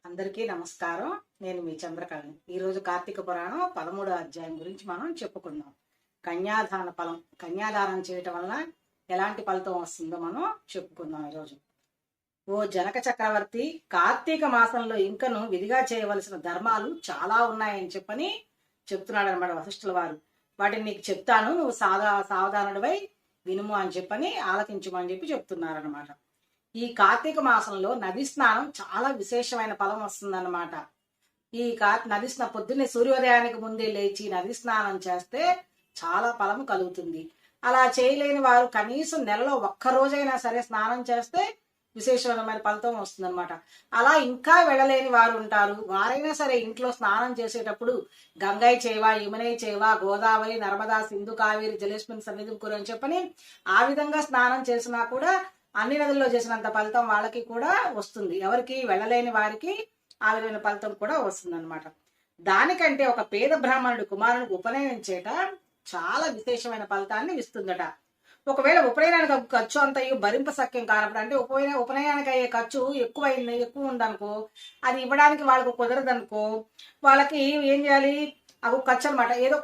అందరికీ నమస్కారం. నేను మీ చంద్రకళని. ఈరోజు కార్తీక పురాణం 13వ అధ్యాయం గురించి మనం చెప్పుకుందాం. కన్యాదాన ఫలం, కన్యాదానం చేయటం వలన ఎలాంటి ఫలితం వస్తుందో మనం చెప్పుకుందాం ఈరోజు. ఓ జనక చక్రవర్తి, కార్తీక మాసంలో ఇంకను విధిగా చేయవలసిన ధర్మాలు చాలా ఉన్నాయని చెప్తున్నాడు అనమాట వశిష్ఠుల వారు. వాటిని నీకు చెప్తాను, నువ్వు సావధానుడివై వినుము అని ఆలకించుమని చెప్తున్నారనమాట. ఈ కార్తీక మాసంలో నది స్నానం చాలా విశేషమైన ఫలం వస్తుందన్నమాట. ఈ నది పొద్దున్నే సూర్యోదయానికి ముందే లేచి నది స్నానం చేస్తే చాలా ఫలం కలుగుతుంది. అలా చేయలేని వారు కనీసం నెలలో ఒక్కరోజైనా సరే స్నానం చేస్తే విశేషమైన ఫలితం వస్తుందన్నమాట. అలా ఇంకా వెళ్ళలేని వారు ఉంటారు. వారైనా సరే ఇంట్లో స్నానం చేసేటప్పుడు గంగయ్య చేవా, యమునయ్య చేవా, గోదావరి, నర్మదా, సింధు, కావేరి, జలేస్మిన్ సన్నిధి కూర అని ఆ విధంగా స్నానం చేసినా కూడా అన్ని నదుల్లో చేసినంత ఫలితం వాళ్ళకి కూడా వస్తుంది. ఎవరికి వెళ్ళలేని వారికి ఆ విధమైన ఫలితం కూడా వస్తుంది అనమాట. దానికంటే ఒక పేద బ్రాహ్మణుడు కుమారునికి ఉపనయనం చేట చాలా విశేషమైన ఫలితాన్ని ఇస్తుందట. ఒకవేళ ఉపనయనానికి ఖర్చు అంతయు భరింప సఖ్యం కానప్పుడు, అంటే ఉపనయనానికి అయ్యే ఖర్చు ఎక్కువ ఉందనుకో, అది ఇవ్వడానికి వాళ్ళకు కుదరదనుకో, వాళ్ళకి ఏం చేయాలి? అవి ఖర్చు అనమాట. ఏదో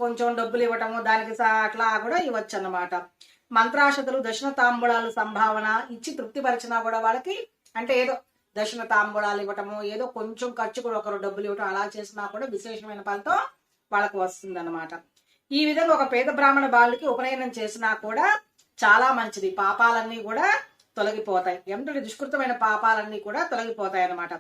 కొంచెం డబ్బులు ఇవ్వటము, దానికి అట్లా కూడా ఇవ్వచ్చు అన్నమాట. మంత్రాక్షతలు, దక్షిణ తాంబూలాలు సంభావన ఇచ్చి తృప్తిపరిచినా కూడా వాళ్ళకి, అంటే ఏదో దక్షిణ తాంబూలాలు ఇవ్వటము, ఏదో కొంచెం ఖర్చు కూడా ఒకరు డబ్బులు ఇవ్వటం, అలా చేసినా కూడా విశేషమైన ఫలితం వాళ్ళకు వస్తుంది అనమాట. ఈ విధంగా ఒక పేద బ్రాహ్మణ బాలుకి ఉపనయనం చేసినా కూడా చాలా మంచిది. పాపాలన్నీ కూడా తొలగిపోతాయి. ఎంతటి దుష్కృతమైన పాపాలన్నీ కూడా తొలగిపోతాయి అన్నమాట.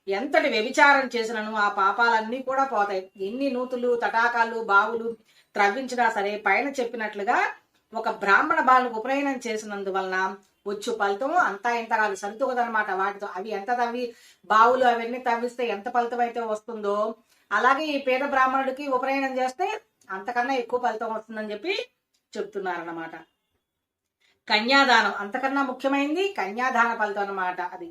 ఎంతటి వ్యభిచారం చేసినను ఆ పాపాలన్నీ కూడా పోతాయి. ఎన్ని నూతులు, తటాకాలు, బావులు త్రవ్వించినా సరే పైన చెప్పినట్లుగా ఒక బ్రాహ్మణ బాలుకు ఉపనయనం చేసినందువలన వచ్చు ఫలితం అంతా ఇంత కాదు, సరితూగదనమాట. వాటితో అవి ఎంత బావులు అవన్నీ తవ్విస్తే ఎంత ఫలితం అయితే వస్తుందో, అలాగే ఈ పేద బ్రాహ్మణుడికి ఉపనయనం చేస్తే అంతకన్నా ఎక్కువ ఫలితం వస్తుందని చెప్తున్నారన్నమాట. కన్యాదానం అంతకన్నా ముఖ్యమైనది కన్యాదాన ఫలితం అన్నమాట. అది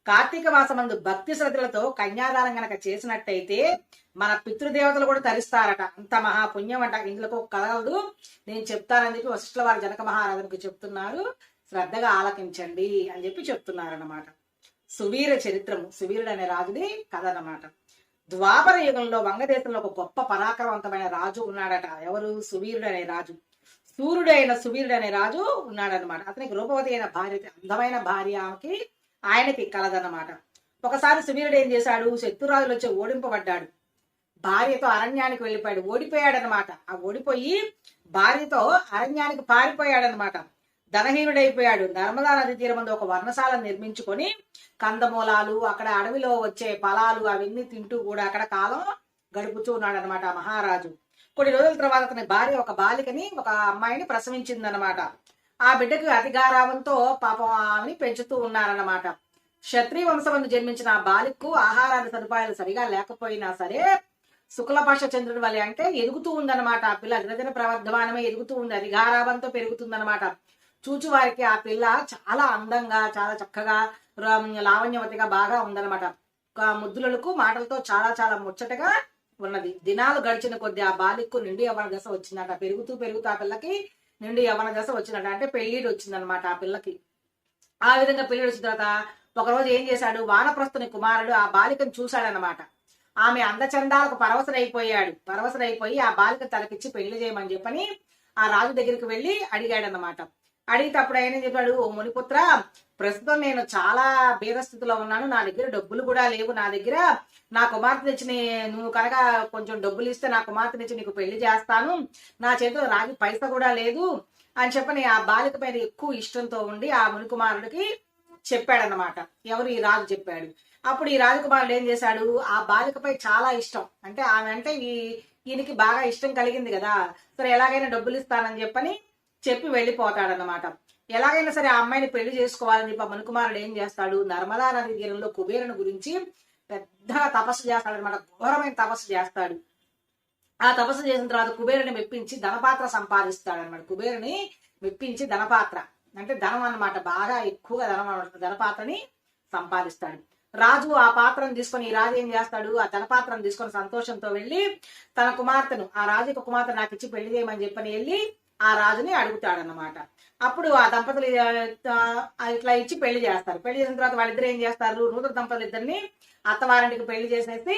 కార్తీక మాసమందు భక్తి శ్రద్ధలతో కన్యాదానం గనక చేసినట్టయితే మన పితృదేవతలు కూడా తరిస్తారట. అంత మహాపుణ్యం అంట. ఇందులో కలగదు, నేను చెప్తానని వశిష్ఠుల వారు జనక మహారాజునికి చెప్తున్నారు. శ్రద్ధగా ఆలకించండి అని చెప్తున్నారు అన్నమాట. సువీర చరిత్రము, సువీరుడు అనే రాజుది కథ అన్నమాట. ద్వాపర యుగంలో వంగదేశంలో ఒక గొప్ప పరాక్రమవంతమైన రాజు ఉన్నాడట. ఎవరు? సువీరుడు అనే రాజు. సువీరుడు అనే రాజు ఉన్నాడనమాట. అతనికి రూపవతి అయిన భార్య, అందమైన భార్య ఆయనకి కలదన్నమాట. ఒకసారి సువీరుడు ఏం చేశాడు? శత్రురాజులు వచ్చి ఓడింపబడ్డాడు. భార్యతో అరణ్యానికి వెళ్ళిపోయాడు. ఓడిపోయాడనమాట. ఆ ఓడిపోయి భార్యతో అరణ్యానికి పారిపోయాడనమాట. ధనహీనుడైపోయాడు. నర్మదా నది తీరమందు ఒక వర్ణశాలను నిర్మించుకొని కందమూలాలు, అక్కడ అడవిలో వచ్చే ఫలాలు అవన్నీ తింటూ కూడా అక్కడ కాలం గడుపుతూ ఉన్నాడు అనమాట మహారాజు. కొన్ని రోజుల తర్వాత అతని భార్య ఒక బాలికని, ఒక అమ్మాయిని ప్రసవించిందనమాట. ఆ బిడ్డకు అతిగారావంతో పాపం ఆమెని పెంచుతూ ఉన్నారన్నమాట. క్షత్రియ వంశమందు జన్మించిన ఆ బాలికకు ఆహారాది సదుపాయాలు సరిగా లేకపోయినా సరే శుక్లపక్ష చంద్రుడి వలె, అంటే ఎదుగుతూ ఉందన్నమాట. ఆ పిల్ల దినదిన ప్రవర్ధమానమే ఎదుగుతూ ఉంది, అధిగారావంతో పెరుగుతుందన్నమాట. చూచు వారికి ఆ పిల్ల చాలా అందంగా, చాలా చక్కగా, లావణ్యవతిగా బాగా ఉందన్నమాట. ముద్దులకు మాటలతో చాలా చాలా ముచ్చటగా ఉన్నది. దినాలు గడిచిన కొద్ది ఆ బాలికకు నిండు యవ్వన దశ వచ్చిందట. పెరుగుతూ ఆ పిల్లకి నిండు యవ్వన దశ వచ్చినట్టు, అంటే పెళ్లిడు వచ్చిందనమాట ఆ పిల్లకి. ఆ విధంగా పెళ్లిడు వచ్చిన తర్వాత ఒకరోజు ఏం చేశాడు? వానప్రస్థుని కుమారుడు ఆ బాలికను చూశాడనమాట. ఆమె అందచందాలకు పరవశుడైపోయి ఆ బాలిక తలకిచ్చి పెళ్లి చేయమని ఆ రాజు దగ్గరికి వెళ్ళి అడిగాడనమాట. అడిగితే అప్పుడు ఆయన చెప్పాడు, ఓ మునిపుత్ర, ప్రస్తుతం నేను చాలా బీదస్థితిలో ఉన్నాను, నా దగ్గర డబ్బులు కూడా లేవు. నా కుమార్తె తెచ్చి నువ్వు కనుక కొంచెం డబ్బులు ఇస్తే నా కుమార్తె తెచ్చి నీకు పెళ్లి చేస్తాను, నా చేతిలో రాగి పైసా కూడా లేదు అని ఆ బాలిక పైన ఎక్కువ ఇష్టంతో ఉండి ఆ మునికుమారుడికి చెప్పాడనమాట. ఎవరు? ఈ రాజు చెప్పాడు. అప్పుడు ఈ రాజకుమారుడు ఏం చేశాడు? ఆ బాలికపై చాలా ఇష్టం, అంటే ఆమె అంటే ఈయనకి బాగా ఇష్టం కలిగింది కదా, సరే ఎలాగైనా డబ్బులు ఇస్తానని చెప్పి వెళ్ళిపోతాడనమాట. ఎలాగైనా సరే ఆ అమ్మాయిని పెళ్లి చేసుకోవాలని మనుకుమారుడు ఏం చేస్తాడు? నర్మదా నది తీరంలో కుబేరుని గురించి పెద్దగా తపస్సు చేస్తాడనమాట. ఘోరమైన తపస్సు చేస్తాడు. ఆ తపస్సు చేసిన తర్వాత కుబేరుని మెప్పించి ధనపాత్ర సంపాదిస్తాడనమాట. కుబేరుని మెప్పించి ధనపాత్ర, అంటే ధనం అన్నమాట, బాగా ఎక్కువగా ధనపాత్రని సంపాదిస్తాడు. రాజు ఆ పాత్రను తీసుకొని, ఈ రాజు ఏం చేస్తాడు? ఆ ధనపాత్రను తీసుకొని సంతోషంతో వెళ్ళి తన కుమార్తెను, ఆ రాజు కుమార్తె నాకు ఇచ్చి పెళ్లి చేయమని వెళ్ళి ఆ రాజుని అడుగుతాడనమాట. అప్పుడు ఆ దంపతులు ఇట్లా ఇచ్చి పెళ్లి చేస్తారు. పెళ్లి చేసిన తర్వాత వాళ్ళిద్దరు ఏం చేస్తారు, నూతన దంపతులు ఇద్దరిని అత్తవారింటికి పెళ్లి చేసేసి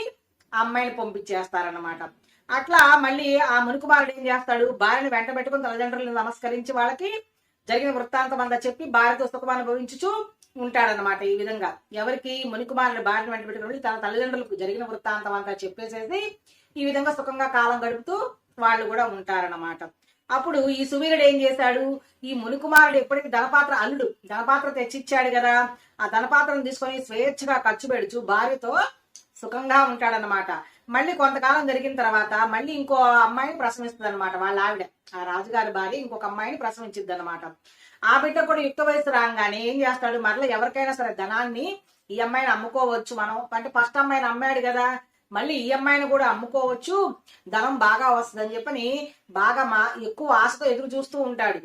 ఆ అమ్మాయిని పంపించేస్తారనమాట. అట్లా మళ్ళీ ఆ మునికుమారుడు ఏం చేస్తాడు, భార్యని వెంట పెట్టుకుని తల్లిదండ్రులను నమస్కరించి వాళ్ళకి జరిగిన వృత్తాంతం అంతా చెప్పి భార్యతో సుఖం అనుభవించుచు ఉంటాడనమాట. ఈ విధంగా ఎవరికి, మునికుమారుడు భార్యను వెంట పెట్టుకుని తన తల్లిదండ్రులకు జరిగిన వృత్తాంతం అంతా చెప్పేసేసి ఈ విధంగా సుఖంగా కాలం గడుపుతూ వాళ్ళు కూడా ఉంటారనమాట. అప్పుడు ఈ సువీరుడు ఏం చేశాడు, ఈ మునికుమారుడు ఎప్పటికీ ధనపాత్ర తెచ్చిచ్చాడు కదా, ఆ ధనపాత్రను తీసుకొని స్వేచ్ఛగా ఖర్చు పెడుచు భార్యతో సుఖంగా ఉంటాడనమాట. మళ్ళీ కొంతకాలం జరిగిన తర్వాత మళ్ళీ ఇంకో అమ్మాయిని ప్రసవిస్తుంది అనమాట. వాళ్ళ ఆవిడ, ఆ రాజుగారి భార్య ఇంకొక అమ్మాయిని ప్రసవించిద్ది అనమాట. ఆ బిడ్డ కూడా యుక్త వయసు రాగానే ఏం చేస్తాడు, మరలా ఎవరికైనా సరే ధనాన్ని ఈ అమ్మాయిని అమ్ముకోవచ్చు మనం, అంటే ఫస్ట్ అమ్మాయిని అమ్మాడు కదా, మళ్ళీ ఈ అమ్మాయిని కూడా అమ్ముకోవచ్చు, ధనం బాగా వస్తుందని చెప్పని బాగా ఎక్కువ ఆశతో ఎదురు చూస్తూ ఉంటాడు.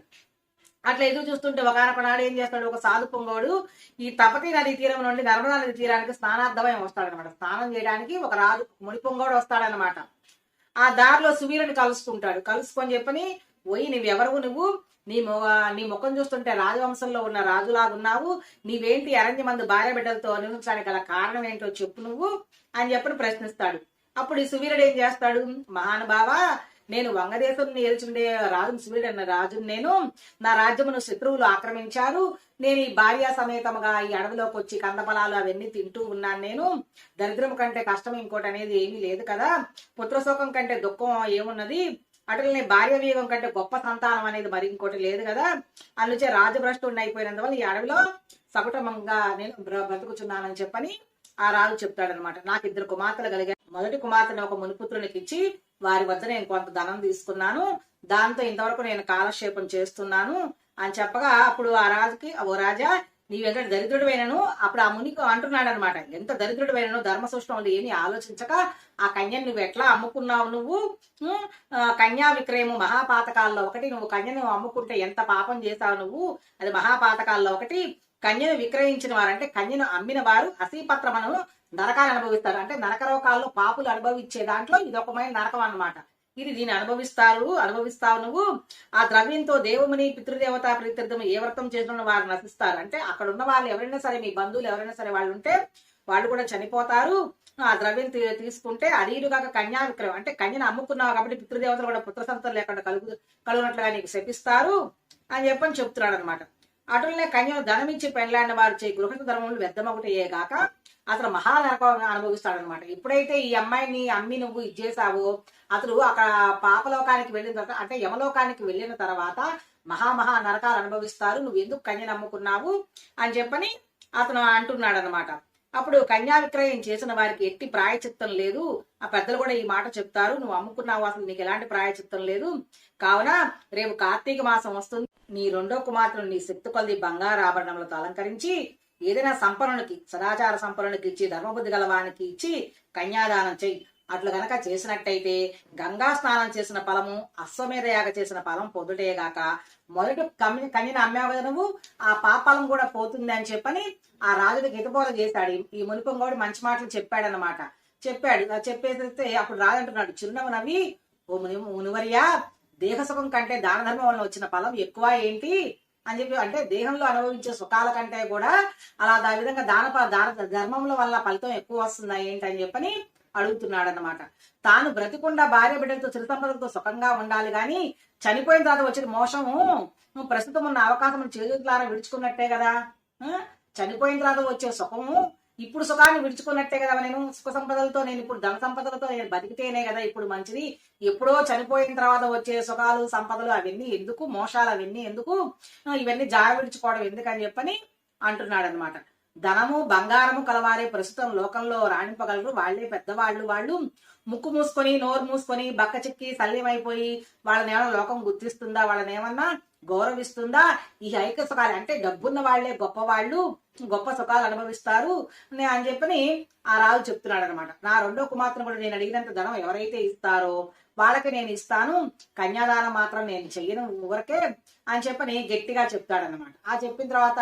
అట్లా ఎదురు చూస్తుంటే ఒకనొక నాడు ఏం చేస్తాడు, ఒక సాధు పొంగోడు ఈ తపతి నది తీరం నుండి నర్మదా నది తీరానికి స్నానార్థమై వస్తాడనమాట. స్నానం చేయడానికి ఒక రాజు ముని పొంగోడు వస్తాడనమాట. ఆ దారిలో సువీరుని కలుసుకొని చెప్పని, పోయి నువ్వు నీ ముఖం చూస్తుంటే రాజవంశంలో ఉన్న రాజులాగున్నావు, నీవేంటి అరణ్య మందు భార్య బిడ్డలతో నివసించడానికి గల కారణం ఏంటో చెప్పు నువ్వు అని చెప్పని ప్రశ్నిస్తాడు. అప్పుడు ఈ సువీరుడు ఏం చేస్తాడు, మహానుభావ, నేను వంగదేశం ఏల్చుండే రాజును నేను, నా రాజ్యమును శత్రువులు ఆక్రమించారు, నేను ఈ భార్య సమేతముగా ఈ అడవిలోకి వచ్చి కందఫలాలు అవన్నీ తింటూ ఉన్నాను. నేను దరిద్రం కంటే కష్టం ఇంకోటి అనేది ఏమీ లేదు కదా, పుత్రశోకం కంటే దుఃఖం ఏమున్నది, అటులనే భార్య వీగం కంటే గొప్ప సంతానం అనేది మరి ఇంకోటి లేదు కదా, అందుచే రాజభ్రష్టుడిని అయిపోయినందువల్ల ఈ అడవిలో సకుటమంగా నేను బ్రతుకుచున్నానని చెప్పని ఆ రాజు చెప్తాడనమాట. నాకు 2 కుమార్తెలు కలిగారు, మొదటి కుమార్తెను ఒక మునిపుత్రునికి ఇచ్చి వారి వద్ద నేను కొంత ధనం తీసుకున్నాను, దాంతో ఇంతవరకు నేను కాలక్షేపం చేస్తున్నాను అని చెప్పగా, అప్పుడు ఆ రాజుకి, ఓ రాజా నీవెంత దరిద్రుడివైనను, అప్పుడు ఆ మునికి అంటున్నాడు అనమాట, ఎంత దరిద్రుడివైనను ధర్మ సూక్ష్మంలో ఏమి ఆలోచించక ఆ కన్యను నువ్వు ఎట్లా అమ్ముకున్నావు, నువ్వు కన్యా విక్రయము మహాపాతకాల్లో ఒకటి, నువ్వు కన్యను అమ్ముకుంటే ఎంత పాపం చేశావు నువ్వు, అది మహాపాతకాల్లో ఒకటి. కన్యను విక్రయించిన వారు అంటే కన్యను అమ్మిన వారు అసీపత్రమను నరకాన్ని అనుభవిస్తారు, అంటే నరకరోకాల్లో పాపులు అనుభవించే దాంట్లో ఇది ఒకమైన నరకం అన్నమాట. దీన్ని అనుభవిస్తావు నువ్వు. ఆ ద్రవ్యంతో దేవుని పితృదేవత ప్రీత్యర్థం ఏ వ్రతం చేసిన వారు నశిస్తారు, అంటే అక్కడ ఉన్న వాళ్ళు ఎవరైనా సరే, మీ బంధువులు ఎవరైనా సరే వాళ్ళు ఉంటే వాళ్ళు కూడా చనిపోతారు. ఆ ద్రవ్యం తీసుకుంటే అడీలుగా కన్యా విక్రయం, అంటే కన్యను అమ్ముకున్నావు కాబట్టి పితృదేవతలు కూడా పుత్ర సంతానం లేకుండా కలుగునట్లుగా నీకు శపిస్తారు అని చెప్పని చెప్తున్నాడు అనమాట. అటులనే కన్యను ధనమిచ్చి పెండ్లాడిన వారు చే గృహస్థ ధర్మములు వ్యర్థమొకటయ్యే గాక అతను మహానరకం అనుభవిస్తాడనమాట. ఎప్పుడైతే ఈ అమ్మాయిని అమ్మి నువ్వు ఇచ్చేసావో, అతడు అక్కడ పాపలోకానికి వెళ్ళిన తర్వాత, అంటే యమలోకానికి వెళ్ళిన తర్వాత మహా నరకాలు అనుభవిస్తారు, నువ్వు ఎందుకు కన్యను అమ్ముకున్నావు అని చెప్పని అతను అంటున్నాడు అనమాట. అప్పుడు కన్యా విక్రయం చేసిన వారికి ఎట్టి ప్రాయచిత్తం లేదు, ఆ పెద్దలు కూడా ఈ మాట చెప్తారు, నువ్వు అమ్ముకున్నావు, అసలు నీకు ఎలాంటి ప్రాయచిత్తం లేదు, కావున రేపు కార్తీక మాసం వస్తుంది, నీ 2వ కుమార్తెను నీ శక్తి కొలది బంగారు ఆభరణములతో అలంకరించి ఏదైనా సంపన్నునికి, సదాచార సంపన్నునికి ఇచ్చి, ధర్మబుద్ధి గలవానికి ఇచ్చి కన్యాదానం చెయ్యి. అట్లు గనక చేసినట్టయితే గంగా స్నానం చేసిన ఫలము, అశ్వమేధ యాగ చేసిన ఫలం పొందుటేగాక మొదటి కన్యను అమ్మావు కదా నువ్వు, ఆ పాపలం కూడా పోతుంది అని చెప్పని ఆ రాజుకి హితబోధ చేశాడు. ఈ మునిపొంగోడు మంచి మాటలు చెప్పాడనమాట. చెప్పేస్తే అప్పుడు రాజు అంటున్నాడు, చిరునవ్వు నవ్వి, ఓ మునివర్యా, దేహసుఖం కంటే దాన ధర్మం వల్ల వచ్చిన ఫలం ఎక్కువ ఏంటి అని చెప్పి, అంటే దేహంలో అనుభవించే సుఖాల కంటే కూడా అలా ఆ విధంగా ధర్మంలో వల్ల ఫలితం ఎక్కువ వస్తుందా ఏంటి అని చెప్పని అడుగుతున్నాడు అన్నమాట. తాను బ్రతికుండా భార్య బిడ్డలతో చిరు సంపదలతో సుఖంగా ఉండాలి గాని చనిపోయిన తర్వాత వచ్చిన మోసము ప్రస్తుతం ఉన్న అవకాశం చేతులారా విడుచుకున్నట్టే కదా, చనిపోయిన తర్వాత వచ్చే సుఖము ఇప్పుడు సుఖాన్ని విడుచుకున్నట్టే కదా, నేను సుఖ సంపదలతో, నేను ఇప్పుడు ధన సంపదలతో నేను బతికితేనే కదా ఇప్పుడు మంచిది, ఎప్పుడో చనిపోయిన తర్వాత వచ్చే సుఖాలు సంపదలు అవన్నీ ఎందుకు, మోసాలు అవన్నీ ఎందుకు, ఇవన్నీ జాగ విడుచుకోవడం ఎందుకని చెప్పని అంటున్నాడు అనమాట. ధనము బంగారము కలవారే ప్రస్తుతం లోకంలో రాణింపగలరు, వాళ్లే పెద్దవాళ్ళు, వాళ్ళు ముక్కు మూసుకొని నోరు మూసుకొని బక్క చిక్కి సల్యమైపోయి వాళ్ళని ఏమన్నా లోకం గుర్తిస్తుందా, వాళ్ళని ఏమన్నా గౌరవిస్తుందా, ఈ ఐక్య సుఖాలు అంటే డబ్బున్న వాళ్లే గొప్పవాళ్ళు, గొప్ప సుఖాలు అనుభవిస్తారు అని చెప్పని ఆ రాజు చెప్తున్నాడు అనమాట. నా 2వ కుమార్తెను కూడా నేను అడిగినంత ధనం ఎవరైతే ఇస్తారో వాళ్ళకి నేను ఇస్తాను, కన్యాదానం మాత్రం నేను చెయ్యను ఊరకే అని చెప్పని గట్టిగా చెప్తాడనమాట. ఆ చెప్పిన తర్వాత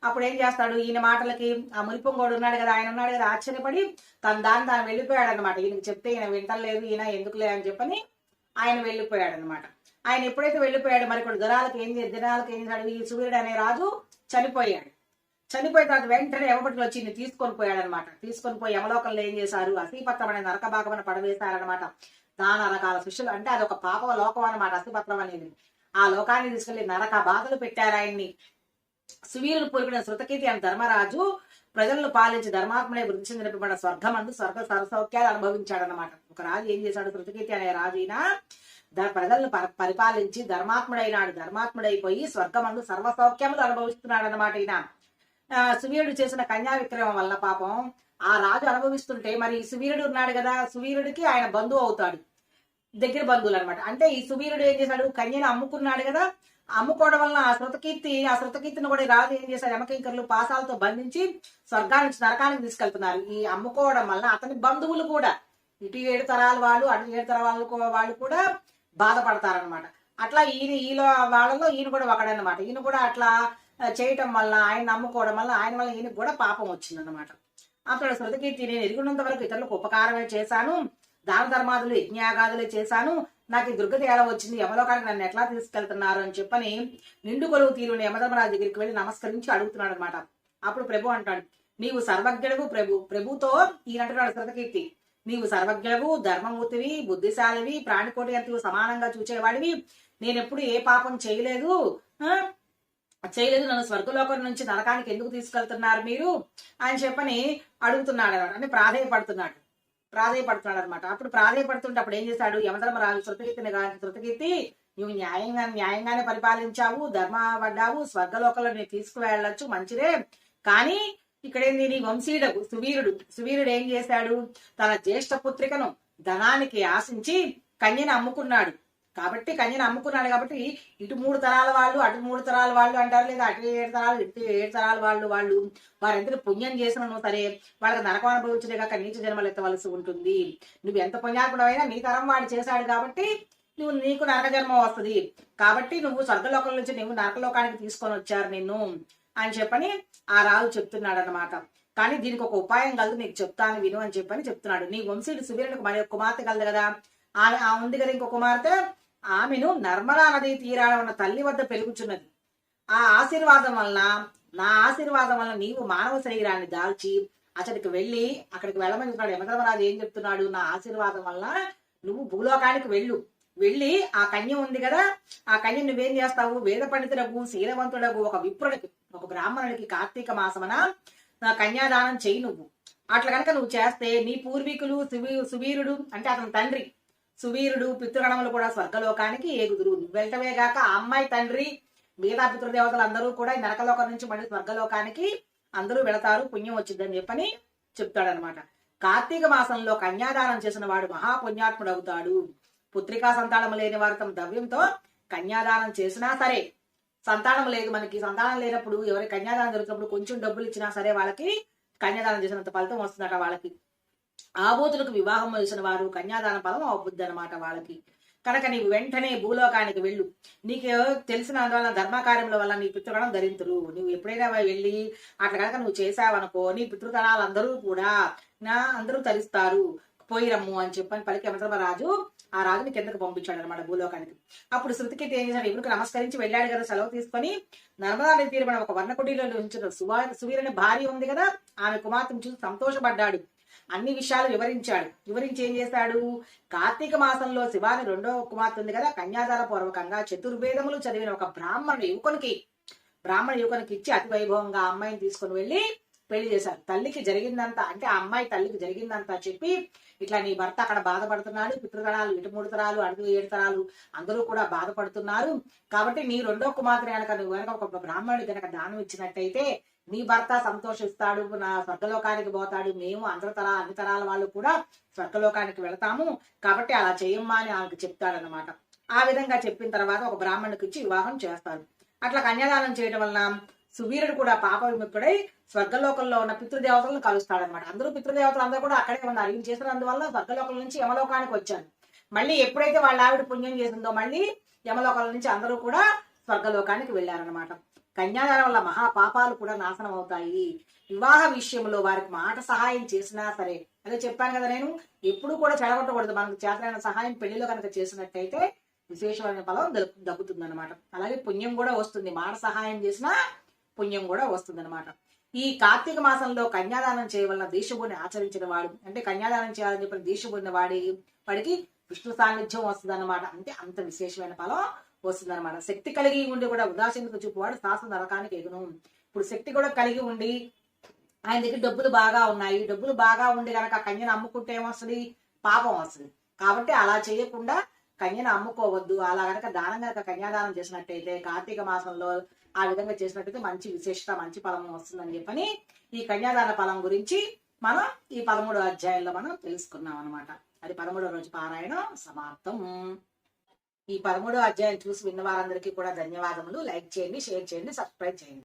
అప్పుడు ఏం చేస్తాడు, ఈయన మాటలకి ఆ మునిపొంగోడు ఉన్నాడు కదా, ఆయన ఉన్నాడు కదా, ఆశ్చర్యపడి తాను వెళ్ళిపోయాడు అనమాట. ఈయనకి చెప్తే ఈయన వింటలేదు, ఈయన ఎందుకులే అని చెప్పని ఆయన వెళ్ళిపోయాడు అనమాట. ఆయన ఎప్పుడైతే వెళ్ళిపోయాడు మరి కొన్ని దినాలకు ఏం చేశాడు, ఈ సూర్యుడు అనే రాజు చనిపోయాడు. చనిపోయిన తర్వాత వెంటనే యమపట్టులు వచ్చి తీసుకొని పోయాడు అనమాట. తీసుకొని పోయి యమలోకంలో ఏం చేశారు, అసిపత్రం అనే నరక భాగమని పడవేశారనమాట. నానా రకాల శిష్యులు, అంటే అది ఒక పాప లోకం అనమాట అసిపత్రం అనేది. ఆ లోకాన్ని తీసుకెళ్లి నరక బాధలు పెట్టారు ఆయన్ని. సువీరుడు పూర్విన శృతకీర్తి అని ధర్మరాజు ప్రజలను పాలించి ధర్మాత్మనే వృద్ధి చెందిన స్వర్గమందు స్వర్గ సరసౌఖ్యాలు అనుభవించాడనమాట. ఒక రాజు ఏం చేశాడు, శృతకీర్తి అనే రాజు అయినా ప్రజలను పరిపాలించి ధర్మాత్ముడైనాడు. ధర్మాత్ముడైపోయి స్వర్గమందు సర్వసౌఖ్యములు అనుభవిస్తున్నాడు అనమాట. ఈయన సువీరుడు చేసిన కన్యా విక్రమం వల్ల పాపం ఆ రాజు అనుభవిస్తుంటే, మరి సువీరుడు ఉన్నాడు కదా, సువీరుడికి ఆయన బంధువు అవుతాడు, దగ్గర బంధువులు అనమాట. అంటే ఈ సువీరుడు ఏం చేశాడు, కన్యను అమ్ముకున్నాడు కదా, అమ్ముకోవడం వలన ఆ శృతకీర్తిని కూడా రాజు ఏం చేశాడు, యమకింకర్లు పాసాలతో బంధించి స్వర్గానికి నరకానికి తీసుకెళ్తున్నారు. ఈ అమ్ముకోవడం వల్ల అతని బంధువులు కూడా, ఇటు 7 తరాల వాళ్ళు అటు 7 తరాల వాళ్ళు కూడా బాధపడతారనమాట. అట్లా ఈలో వాళ్ళలో ఈయన కూడా ఒకడనమాట. ఈయన కూడా అట్లా చేయటం వల్ల, ఆయన నమ్ముకోవడం వల్ల ఆయన వల్ల ఈయనకు కూడా పాపం వచ్చిందనమాట. అప్పుడు శృతకీర్తి, నేను ఎరుగున్నంత వరకు ఇతరులకు ఉపకారమే చేశాను, దాన ధర్మాదులు యజ్ఞాగాదులే చేశాను, నాకు ఈ దుర్గతి ఎలా వచ్చింది, యమలోకానికి నన్ను ఎట్లా తీసుకెళ్తున్నారు అని చెప్పని నిండు కొలువు తీరుని యమధర్మరాజు దగ్గరికి వెళ్ళి నమస్కరించి అడుగుతున్నాడు అనమాట. అప్పుడు ప్రభు అంటాడు, నీవు సర్వజ్ఞుడు ప్రభుతో ఈయనంటున్నాడు శృతకీర్తి, నీవు సర్వజ్ఞుడు, ధర్మమూర్తివి, బుద్ధిశాలివి, ప్రాణికోటి అంతకు సమానంగా చూచేవాడివి, నేనెప్పుడు ఏ పాపం చేయలేదు, నన్ను స్వర్గలోకం నుంచి నరకానికి ఎందుకు తీసుకెళ్తున్నారు మీరు అని చెప్పని అడుగుతున్నాడు అనమాట. అంటే ప్రాధేయపడుతున్నాడు అనమాట. అప్పుడు ప్రాధేయపడుతుంటే అప్పుడు ఏం చేశాడు, యమధర్మరాజు శృతకీర్తి నువ్వు న్యాయంగానే పరిపాలించావు, ధర్మపడ్డావు, స్వర్గలోకంలో నేను తీసుకువెళ్ళొచ్చు, మంచిదే. కానీ ఇక్కడేంది, నీ వంశీయుడు సువీరుడు ఏం చేశాడు, తన జ్యేష్ఠ పుత్రికను ధనానికి ఆశించి కన్యను అమ్ముకున్నాడు. కాబట్టి ఇటు 3 తరాల వాళ్ళు అటు 3 తరాల వాళ్ళు అంటారు, లేదా అటు 7 తరాలు ఇటు 7 తరాల వాళ్ళు వారెంత పుణ్యం చేసినా సరే వాళ్ళకి నరకం అనుభవించడే కాక నీచ జన్మలు ఎత్తవలసి ఉంటుంది. నువ్వు ఎంత పుణ్యాత్ముడైనా నీ తరం వాడు చేశాడు కాబట్టి నీకు నరక జన్మ వస్తుంది. కాబట్టి నువ్వు స్వర్గలోకం నుంచి నువ్వు నరకలోకానికి తీసుకొని వచ్చారు నిన్ను అని చెప్పని ఆ రాజు చెప్తున్నాడు అనమాట. కానీ దీనికి ఒక ఉపాయం కలదు, నీకు చెప్తాను విను అని చెప్పని చెప్తున్నాడు. నీ వంశీయుడు సువీరునికి మరి ఒక కుమార్తె కలదు కదా, ఆమె ఉంది కదా ఇంకో కుమార్తె, ఆమెను నర్మదా నది తీరాన ఉన్న తల్లి వద్ద పెరుగుచున్నది. నా ఆశీర్వాదం వల్ల నీవు మానవ శరీరాన్ని దాల్చి అక్కడికి వెళ్ళమని చెప్తున్నాడు. యమధర్మరాజు ఏం చెప్తున్నాడు, నా ఆశీర్వాదం వల్ల నువ్వు భూలోకానికి వెళ్ళి ఆ కన్య ఉంది కదా, ఆ కన్య నువ్వేం చేస్తావు, వేద పండితుడకు, శీలవంతుడకు, ఒక విప్రుడికి, ఒక బ్రాహ్మణుడికి కార్తీక మాసమన కన్యాదానం చెయ్యి. నువ్వు అట్లా కనుక నువ్వు చేస్తే నీ పూర్వీకులు సువీరుడు అంటే అతని తండ్రి సువీరుడు పితృగణములు కూడా స్వర్గలోకానికి ఏగుదురు. వెళ్ళటమే గాక ఆ అమ్మాయి తండ్రి మిగతా పితృదేవతలు అందరూ కూడా ఈ నరకలోకం నుంచి మళ్ళీ స్వర్గలోకానికి అందరూ వెళతారు, పుణ్యం వచ్చిందని చెప్పని చెప్తాడనమాట. కార్తీక మాసంలో కన్యాదానం చేసిన వాడు మహాపుణ్యాత్ముడు అవుతాడు. పుత్రికా సంతానం లేని వారు తమ ద్రవ్యంతో కన్యాదానం చేసినా సరే, సంతానం లేదు మనకి, సంతానం లేనప్పుడు ఎవరికి కన్యాదానం జరుగుతున్నప్పుడు కొంచెం డబ్బులు ఇచ్చినా సరే వాళ్ళకి కన్యాదానం చేసినంత ఫలితం వస్తుందట వాళ్ళకి. ఆబోతులకు వివాహం చేసిన వారు కన్యాదాన ఫలం అవుద్ది అనమాట వాళ్ళకి. కనుక నీవు వెంటనే భూలోకానికి వెళ్ళు, నీకు తెలిసిన అందువల్ల ధర్మకార్యముల వల్ల నీ పితృగణం ధరింతురు. నువ్వు ఎప్పుడైనా వెళ్ళి అట్లా కనుక నువ్వు చేసావనుకో నీ పితృతరాలందరూ కూడా అందరూ తరిస్తారు, పోయిరమ్ము అని చెప్పని పలికి యమధర్మరాజు ఆ రాజుని కిందకు పంపించాడు అనమాట భూలోకానికి. అప్పుడు శృతికీర్తి ఏం చేశాడు, ఇవరికి నమస్కరించి వెళ్ళాడు కదా, సెలవు తీసుకొని నర్మదా నది తీరమైన ఒక వర్ణకుటీలో ఉంచిన సువీరుని భార్య ఉంది కదా, ఆమె కుమార్తెను చూసి సంతోషపడ్డాడు. అన్ని విషయాలు వివరించి ఏం చేశాడు, కార్తీక మాసంలో శివాని 2వ కుమార్తె ఉంది కదా, కన్యాదాన పూర్వకంగా చతుర్వేదములు చదివిన ఒక బ్రాహ్మణ యువకునికి ఇచ్చి అతి వైభవంగా ఆ అమ్మాయిని తీసుకుని వెళ్ళి పెళ్లి చేశారు. తల్లికి జరిగిందంతా అంటే ఆ అమ్మాయి తల్లికి జరిగిందంతా చెప్పి, ఇట్లా నీ భర్త అక్కడ బాధపడుతున్నాడు, పితృతరాలు ఇటు 3 తరాలు అటు 7 తరాలు అందరూ కూడా బాధపడుతున్నారు, కాబట్టి నీ 2వ కుమార్తె కనుక నువ్వు కనుక ఒక బ్రాహ్మణుడి కనుక దానం ఇచ్చినట్టయితే నీ భర్త సంతోషిస్తాడు, నా స్వర్గలోకానికి పోతాడు, మేము అన్ని తరాల వాళ్ళు కూడా స్వర్గలోకానికి వెళతాము, కాబట్టి అలా చేయమ్మా అని ఆమెకు చెప్తాడనమాట. ఆ విధంగా చెప్పిన తర్వాత ఒక బ్రాహ్మణుడికి ఇచ్చి వివాహం చేస్తారు. అట్లా కన్యాదానం చేయడం వలన సువీరుడు కూడా పాప విముక్తుడై స్వర్గలోకంలో ఉన్న పితృదేవతలను కలుస్తాడనమాట. అందరూ పితృదేవతలు అందరూ కూడా అక్కడే ఉన్నారు. ఈయన చేసినందువల్ల స్వర్గలోకం నుంచి యమలోకానికి వచ్చారు. మళ్ళీ ఎప్పుడైతే వాళ్ళ ఆవిడ పుణ్యం చేసిందో మళ్ళీ యమలోకాల నుంచి అందరూ కూడా స్వర్గలోకానికి వెళ్ళారనమాట. కన్యాదానం వల్ల మహాపాపాలు కూడా నాశనం అవుతాయి. వివాహ విషయంలో వారికి మాట సహాయం చేసినా సరే, అదే చెప్పాను కదా నేను, ఎప్పుడు కూడా చెడగొట్టకూడదు. మనకు చేతనైన సహాయం పెళ్లిలో కనుక చేసినట్టయితే విశేషమైన ఫలం దక్కుతుంది అనమాట. అలాగే పుణ్యం కూడా వస్తుంది, మాట సహాయం చేసినా పుణ్యం కూడా వస్తుంది అనమాట. ఈ కార్తీక మాసంలో కన్యాదానం చేయవలన దీక్షభూని ఆచరించిన వాడు, అంటే కన్యాదానం చేయాలని చెప్పిన దీక్షభూని వాడికి విష్ణు సాన్నిధ్యం వస్తుంది అనమాట. అంటే అంత విశేషమైన ఫలం వస్తుంది అనమాట. శక్తి కలిగి ఉండి కూడా ఉదాసీనత చూపువాడు శాస్త్ర నరకానికి ఎగును. ఇప్పుడు శక్తి కూడా కలిగి ఉండి ఆయన దగ్గర డబ్బులు బాగా ఉన్నాయి, డబ్బులు బాగా ఉండి కనుక కన్యను అమ్ముకుంటే ఏమొస్తుంది, పాపం వస్తుంది. కాబట్టి అలా చేయకుండా కన్యను అమ్ముకోవద్దు. అలా కనుక దానం కనుక కన్యాదానం చేసినట్టయితే కార్తీక మాసంలో ఆ విధంగా చేసినట్టయితే మంచి విశేషత, మంచి ఫలం వస్తుందని చెప్పని ఈ కన్యాదాన ఫలం గురించి మనం ఈ 13వ అధ్యాయంలో మనం తెలుసుకున్నాం అనమాట. అది 13వ రోజు పారాయణం సమాప్తం. ఈ 13వ అధ్యాయం చూసి విన్న వారందరికీ కూడా ధన్యవాదములు. లైక్ చేయండి, షేర్ చేయండి, సబ్స్క్రైబ్ చేయండి.